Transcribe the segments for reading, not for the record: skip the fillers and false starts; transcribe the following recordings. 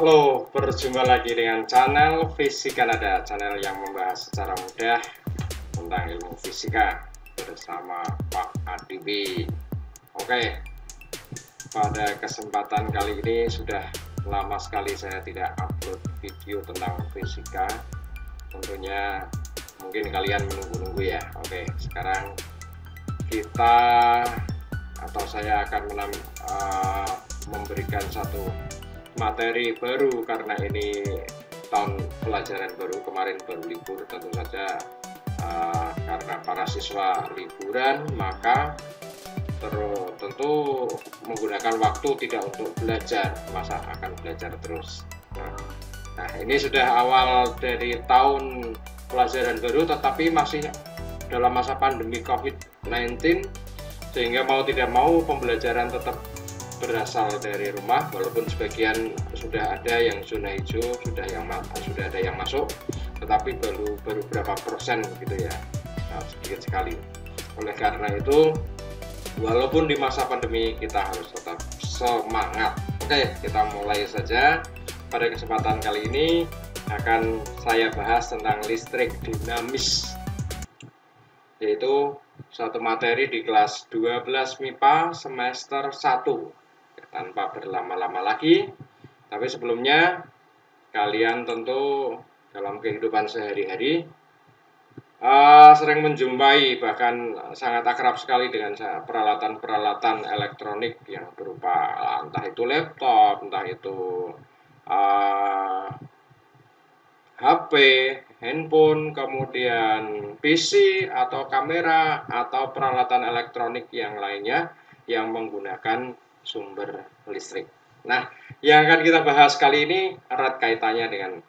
Halo, berjumpa lagi dengan channel Fisika Nada, channel yang membahas secara mudah tentang ilmu fisika bersama Pak Adiwi. Oke, pada kesempatan kali ini sudah lama sekali saya tidak upload video tentang fisika. Tentunya mungkin kalian menunggu-nunggu ya. Oke, sekarang kita atau saya akan memberikan satu materi baru karena ini tahun pelajaran baru, kemarin baru libur. Tentu saja karena para siswa liburan, maka tentu menggunakan waktu tidak untuk belajar, masa akan belajar terus. Nah, ini sudah awal dari tahun pelajaran baru, tetapi masih dalam masa pandemi COVID-19, sehingga mau tidak mau pembelajaran tetap berasal dari rumah, walaupun sebagian sudah ada yang zona hijau, sudah ada yang masuk, tetapi baru berapa persen gitu ya, sedikit sekali. Oleh karena itu, walaupun di masa pandemi kita harus tetap semangat. Oke, kita mulai saja. Pada kesempatan kali ini akan saya bahas tentang listrik dinamis, yaitu satu materi di kelas 12 MIPA semester 1. Tanpa berlama-lama lagi, tapi sebelumnya kalian tentu dalam kehidupan sehari-hari sering menjumpai, bahkan sangat akrab sekali dengan peralatan-peralatan elektronik yang berupa entah itu laptop, entah itu HP, handphone, kemudian PC atau kamera atau peralatan elektronik yang lainnya yang menggunakan sumber listrik. Nah, yang akan kita bahas kali ini erat kaitannya dengan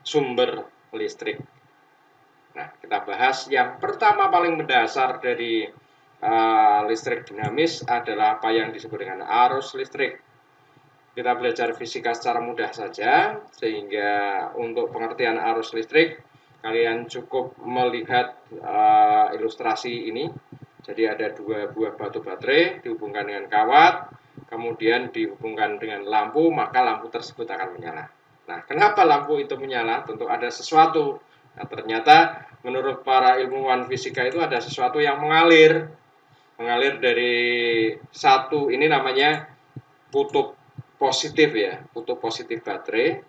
sumber listrik. Nah, kita bahas yang pertama paling mendasar dari listrik dinamis adalah apa yang disebut dengan arus listrik. Kita belajar fisika secara mudah saja, sehingga untuk pengertian arus listrik kalian cukup melihat ilustrasi ini. Jadi ada dua buah batu baterai dihubungkan dengan kawat, kemudian dihubungkan dengan lampu, maka lampu tersebut akan menyala. Nah, kenapa lampu itu menyala? Tentu ada sesuatu. Nah, ternyata menurut para ilmuwan fisika itu ada sesuatu yang mengalir dari satu, ini namanya kutub positif ya, kutub positif baterai.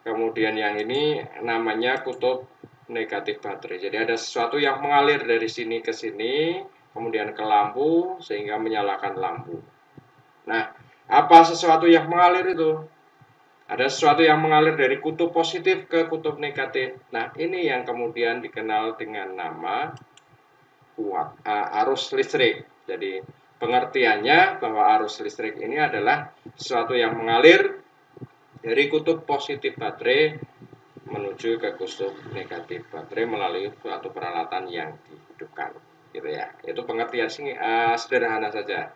Kemudian yang ini namanya kutub negatif baterai. Jadi ada sesuatu yang mengalir dari sini ke sini, kemudian ke lampu sehingga menyalakan lampu. Nah, apa sesuatu yang mengalir itu? Ada sesuatu yang mengalir dari kutub positif ke kutub negatif. Nah, ini yang kemudian dikenal dengan nama arus listrik. Jadi, pengertiannya bahwa arus listrik ini adalah sesuatu yang mengalir dari kutub positif baterai menuju ke kutub negatif baterai melalui suatu peralatan yang dihidupkan. Gitu ya. Itu pengertian sederhana saja.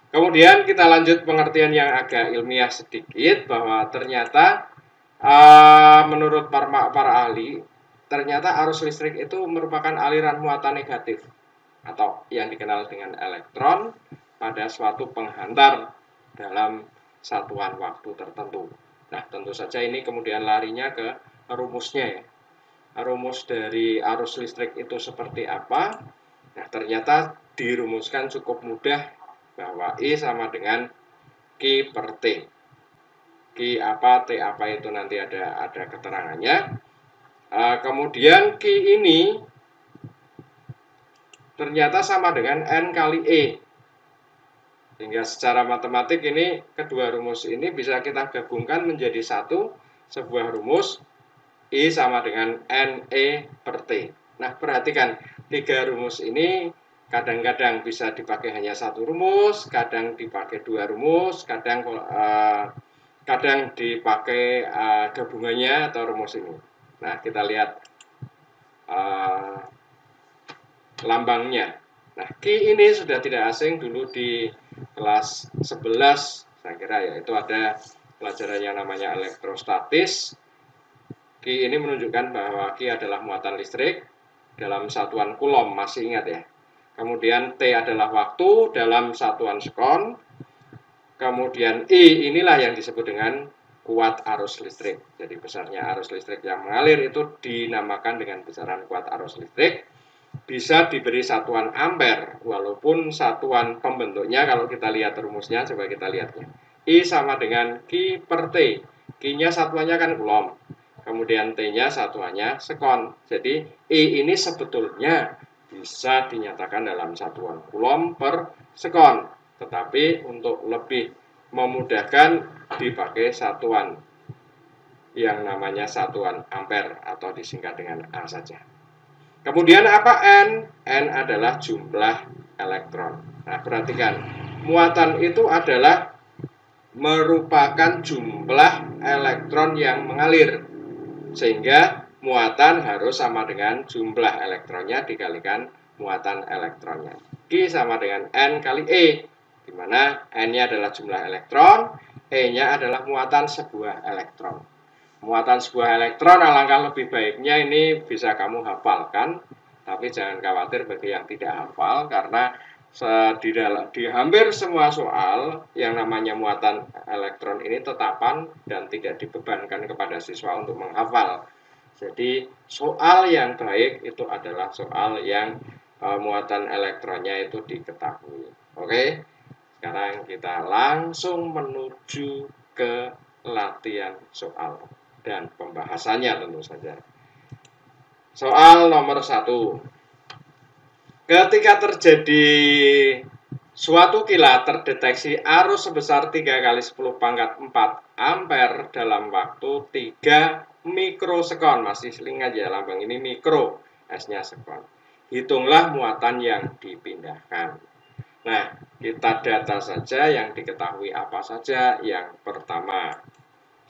Kemudian kita lanjut pengertian yang agak ilmiah sedikit, bahwa ternyata menurut para ahli, ternyata arus listrik itu merupakan aliran muatan negatif atau yang dikenal dengan elektron pada suatu penghantar dalam satuan waktu tertentu. Nah, tentu saja ini kemudian larinya ke rumusnya ya. Rumus dari arus listrik itu seperti apa? Nah, ternyata dirumuskan cukup mudah, bahwa I sama dengan Q per T. Q apa, T apa itu nanti ada keterangannya. Kemudian Q ini ternyata sama dengan N kali E. Sehingga secara matematik ini kedua rumus ini bisa kita gabungkan menjadi sebuah rumus I sama dengan NE per T. Nah, perhatikan, tiga rumus ini kadang-kadang bisa dipakai hanya satu rumus, kadang dipakai dua rumus, kadang dipakai gabungannya atau rumus ini. Nah, kita lihat lambangnya. Nah, Q ini sudah tidak asing, dulu di kelas 11 saya kira ya, itu ada pelajaran yang namanya elektrostatis. Q ini menunjukkan bahwa Q adalah muatan listrik dalam satuan Coulomb, masih ingat ya. Kemudian T adalah waktu dalam satuan sekon. Kemudian I inilah yang disebut dengan kuat arus listrik. Jadi besarnya arus listrik yang mengalir itu dinamakan dengan besaran kuat arus listrik. Bisa diberi satuan ampere, walaupun satuan pembentuknya kalau kita lihat rumusnya, coba kita lihatnya. I sama dengan Q per T. Q-nya satuannya kan coulomb. Kemudian T-nya satuannya sekon. Jadi I ini sebetulnya bisa dinyatakan dalam satuan coulomb per sekon. Tetapi untuk lebih memudahkan dipakai satuan yang namanya satuan ampere atau disingkat dengan A saja. Kemudian apa N? N adalah jumlah elektron. Nah, perhatikan, muatan itu adalah merupakan jumlah elektron yang mengalir. Sehingga muatan harus sama dengan jumlah elektronnya dikalikan muatan elektronnya. Q sama dengan N kali E, di mana N-nya adalah jumlah elektron, E-nya adalah muatan sebuah elektron. Muatan sebuah elektron alangkah lebih baiknya ini bisa kamu hafalkan, tapi jangan khawatir bagi yang tidak hafal, karena di hampir semua soal yang namanya muatan elektron ini tetapan dan tidak dibebankan kepada siswa untuk menghafal. Jadi soal yang baik itu adalah soal yang muatan elektronnya itu diketahui. Oke, sekarang kita langsung menuju ke latihan soal dan pembahasannya tentu saja. Soal nomor 1. Ketika terjadi suatu kilat terdeteksi arus sebesar 3 kali 10 pangkat 4 ampere dalam waktu 3 mikrosekon. Masih ingat ya, lambang ini mikro, S-nya sekon. Hitunglah muatan yang dipindahkan. Nah, kita data saja yang diketahui apa saja. Yang pertama,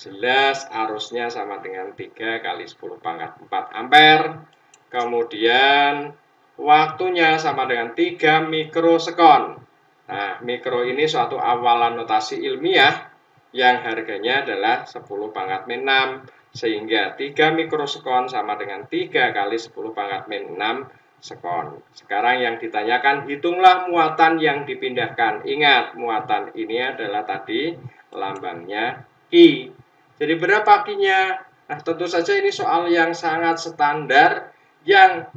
jelas arusnya sama dengan 3 kali 10 pangkat 4 ampere. Kemudian waktunya sama dengan 3 mikrosekon. Nah, mikro ini suatu awalan notasi ilmiah yang harganya adalah 10 pangkat min 6. Sehingga 3 mikrosekon sama dengan 3 kali 10 pangkat min 6 sekon. Sekarang yang ditanyakan, hitunglah muatan yang dipindahkan. Ingat, muatan ini adalah tadi lambangnya Q. Jadi berapa Q-nya? Nah, tentu saja ini soal yang sangat standar, yang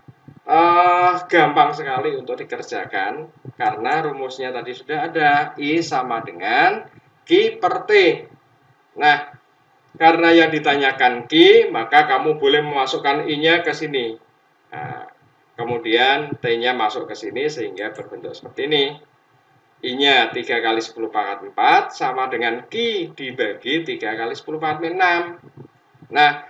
gampang sekali untuk dikerjakan, karena rumusnya tadi sudah ada. I sama dengan Q per T. Nah, karena yang ditanyakan Q, maka kamu boleh memasukkan I-nya ke sini. Nah, kemudian T-nya masuk ke sini sehingga berbentuk seperti ini. I-nya 3 kali 10 pangkat 4 sama dengan Q dibagi 3 kali 10 pangkat min 6. Nah,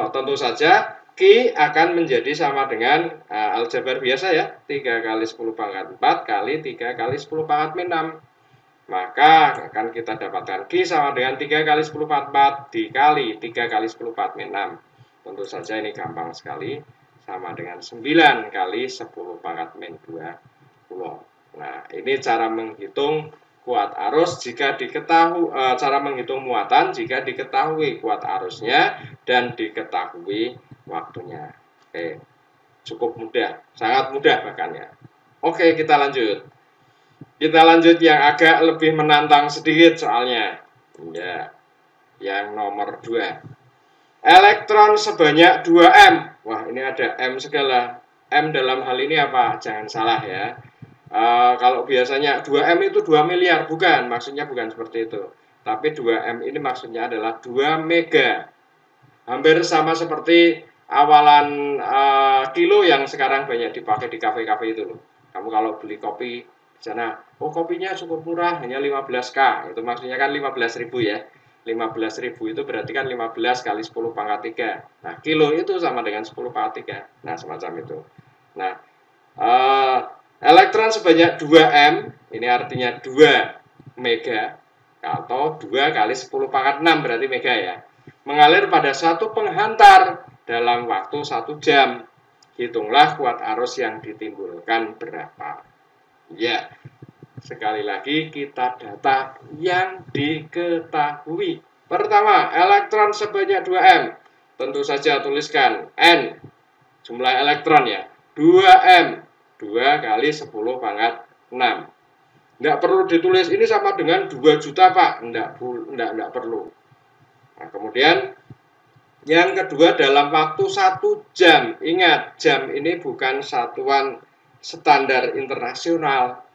tentu saja Q akan menjadi sama dengan aljabar biasa ya, 3 kali 10 pangkat 4 kali 3 kali 10 pangkat min 6. Maka akan kita dapatkan Q sama dengan 3 kali 10 pangkat 4 dikali 3 kali 10 pangkat min 6. Tentu saja ini gampang sekali, sama dengan 9 kali 10 pangkat min 20. Nah, ini cara menghitung kuat arus jika diketahui, cara menghitung muatan jika diketahui kuat arusnya dan diketahui waktunya. Oke, cukup mudah, sangat mudah bahkan ya. Oke, kita lanjut. Kita lanjut yang agak lebih menantang sedikit soalnya. Ya, yang nomor 2. Elektron sebanyak 2M. Wah, ini ada M segala. M dalam hal ini apa? Jangan salah ya. Kalau biasanya 2M itu 2 miliar, bukan, maksudnya bukan seperti itu. Tapi 2M ini maksudnya adalah 2 mega. Hampir sama seperti awalan kilo yang sekarang banyak dipakai di kafe-kafe itu loh. Kamu kalau beli kopi di sana, oh kopinya cukup murah, hanya 15K. Itu maksudnya kan 15.000 ya. 15.000 itu berarti kan 15 kali 10 pangkat 3. Nah, kilo itu sama dengan 10 pangkat 3. Nah, semacam itu. Nah, elektron sebanyak 2M, ini artinya 2 mega, atau 2 kali 10 pangkat 6 berarti mega ya, mengalir pada satu penghantar dalam waktu 1 jam. Hitunglah kuat arus yang ditimbulkan berapa. Ya, sekali lagi kita data yang diketahui. Pertama, elektron sebanyak 2M. Tentu saja tuliskan N, jumlah elektron ya, 2M. 2 kali 10 pangkat 6. Tidak perlu ditulis ini sama dengan 2 juta Pak. Tidak perlu. Nah, kemudian yang kedua dalam waktu 1 jam. Ingat, jam ini bukan satuan standar internasional.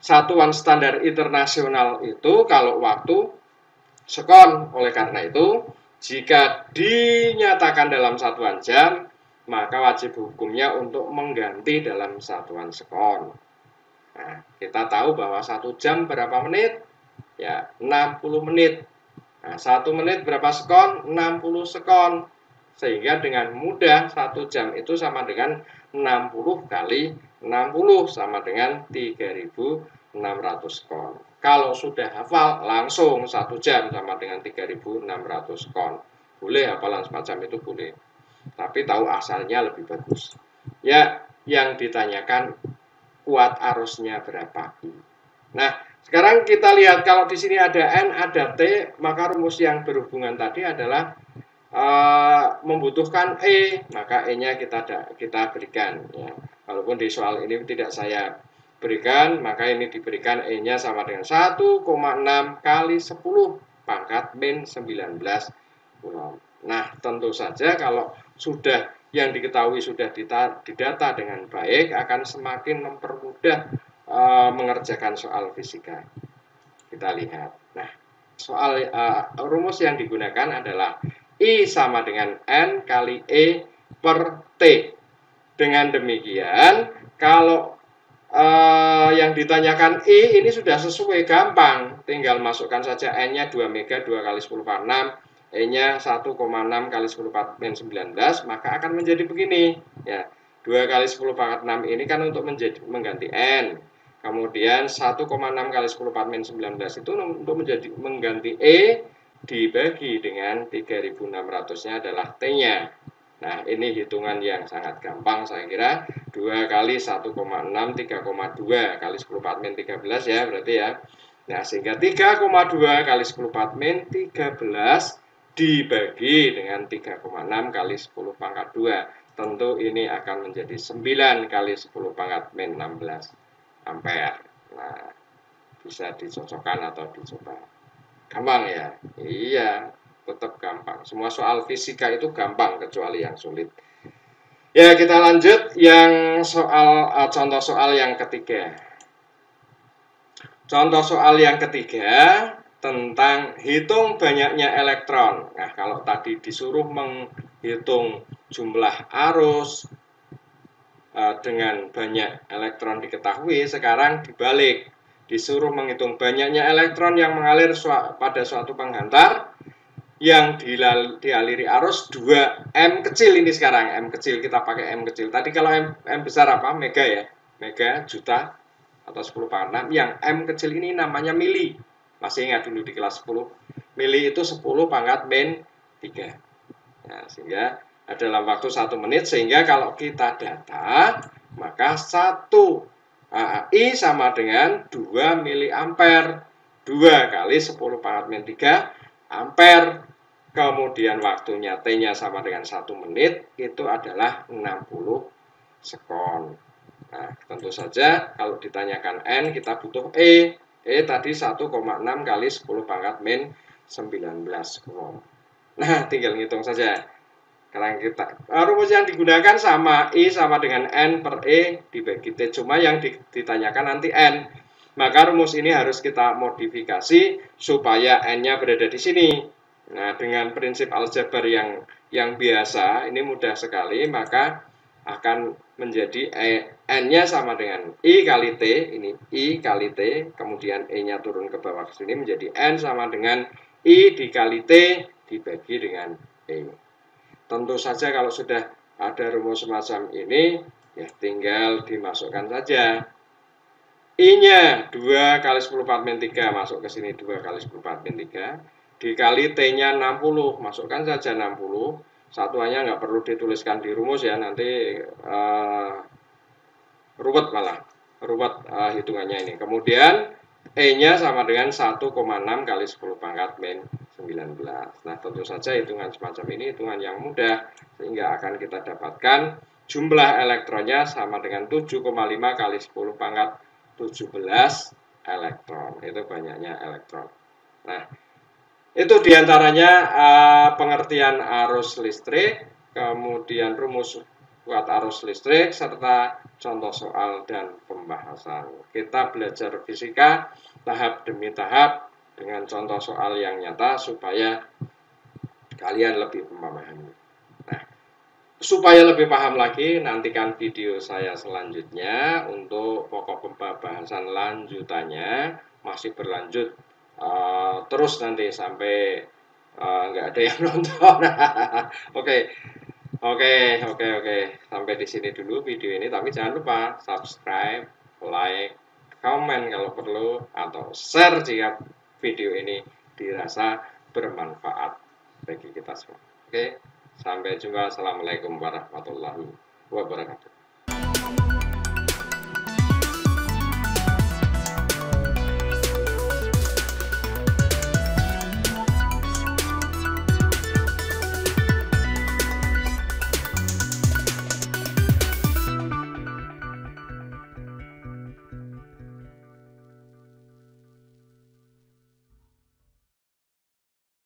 Satuan standar internasional itu kalau waktu sekon. Oleh karena itu, jika dinyatakan dalam satuan jam, maka wajib hukumnya untuk mengganti dalam satuan sekon. Nah, kita tahu bahwa 1 jam berapa menit? Ya, 60 menit. Nah, 1 menit berapa sekon? 60 sekon. Sehingga dengan mudah 1 jam itu sama dengan 60 kali 60 sama dengan 3.600 sekon. Kalau sudah hafal, langsung 1 jam sama dengan 3.600 sekon. Boleh hafalan semacam itu, boleh. Tapi tahu asalnya lebih bagus. Ya, yang ditanyakan kuat arusnya berapa. Nah, sekarang kita lihat kalau di sini ada N, ada T, maka rumus yang berhubungan tadi adalah membutuhkan E, maka E-nya kita berikan. Ya. Walaupun di soal ini tidak saya berikan, maka ini diberikan E-nya sama dengan 1,6 kali 10 pangkat min 19 Coulomb. Nah, tentu saja kalau sudah yang diketahui sudah didata dengan baik, akan semakin mempermudah mengerjakan soal fisika. Kita lihat. Nah, soal rumus yang digunakan adalah I sama dengan N kali E per T. Dengan demikian, kalau yang ditanyakan I ini sudah sesuai, gampang. Tinggal masukkan saja N-nya 2 mega 2 kali 10 pangkat 6, E-nya 1,6 kali 10 pangkat min 19, maka akan menjadi begini. Ya, 2 kali 10 pangkat 6 ini kan untuk mengganti N. Kemudian 1,6 kali 10 pangkat min 19 itu untuk mengganti E, dibagi dengan 3.600-nya adalah T-nya. Nah, ini hitungan yang sangat gampang saya kira. 2 kali 1,6, 3,2 kali 10 pangkat min 13 ya, berarti ya. Nah, sehingga 3,2 kali 10 pangkat min 13 dibagi dengan 3,6 kali 10 pangkat 2. Tentu ini akan menjadi 9 kali 10 pangkat min 16 ampere. Nah, bisa dicocokkan atau dicoba. Gampang ya? Iya, tetap gampang. Semua soal fisika itu gampang kecuali yang sulit. Ya, kita lanjut yang contoh soal yang ketiga. Contoh soal yang ketiga tentang hitung banyaknya elektron. Nah, kalau tadi disuruh menghitung jumlah arus dengan banyak elektron diketahui, sekarang dibalik. Disuruh menghitung banyaknya elektron yang mengalir pada suatu penghantar yang dialiri arus 2M kecil ini sekarang. M kecil, kita pakai M kecil. Tadi kalau M besar apa? Mega ya. Mega, juta, atau 10 pangkat 6. Yang M kecil ini namanya mili. Masih ingat dulu di kelas 10. Mili itu 10 pangkat min 3. Nah, sehingga dalam waktu 1 menit, sehingga kalau kita data, maka 1 I sama dengan 2 miliampere. 2 kali 10 pangkat min 3 ampere. Kemudian waktunya T-nya sama dengan 1 menit, itu adalah 60 sekon. Nah, tentu saja kalau ditanyakan N, kita butuh E. E tadi 1,6 kali 10 pangkat min 19 Coulomb. Nah, tinggal ngitung saja. Sekarang kita rumus yang digunakan sama I sama dengan N per E dibagi T. Cuma yang ditanyakan nanti N. Maka rumus ini harus kita modifikasi supaya N-nya berada di sini. Nah, dengan prinsip aljabar yang biasa, ini mudah sekali, maka akan menjadi N-nya sama dengan I kali T, ini I kali T, kemudian E-nya turun ke bawah ke sini menjadi N sama dengan I dikali T dibagi dengan E. Tentu saja kalau sudah ada rumus semacam ini, ya tinggal dimasukkan saja. I-nya 2 kali 10 pangkat min 3, masuk ke sini 2 kali 10 pangkat min 3, dikali T-nya 60, masukkan saja 60. Satuannya nggak perlu dituliskan di rumus ya, nanti ruwet malah. Ruwet hitungannya ini. Kemudian E-nya sama dengan 1,6 kali 10 pangkat min 19. Nah, tentu saja hitungan semacam ini hitungan yang mudah, sehingga akan kita dapatkan jumlah elektronnya sama dengan 7,5 kali 10 pangkat 17 elektron. Itu banyaknya elektron. Nah, Itu diantaranya pengertian arus listrik, kemudian rumus kuat arus listrik, serta contoh soal dan pembahasan. Kita belajar fisika tahap demi tahap dengan contoh soal yang nyata supaya kalian lebih memahami. Nah, supaya lebih paham lagi, nantikan video saya selanjutnya untuk pokok pembahasan lanjutannya masih berlanjut terus nanti sampai nggak ada yang nonton. Oke, oke, oke. Sampai di sini dulu video ini. Tapi jangan lupa subscribe, like, komen kalau perlu, atau share jika video ini dirasa bermanfaat bagi kita semua. Oke, sampai jumpa. Assalamualaikum warahmatullahi wabarakatuh.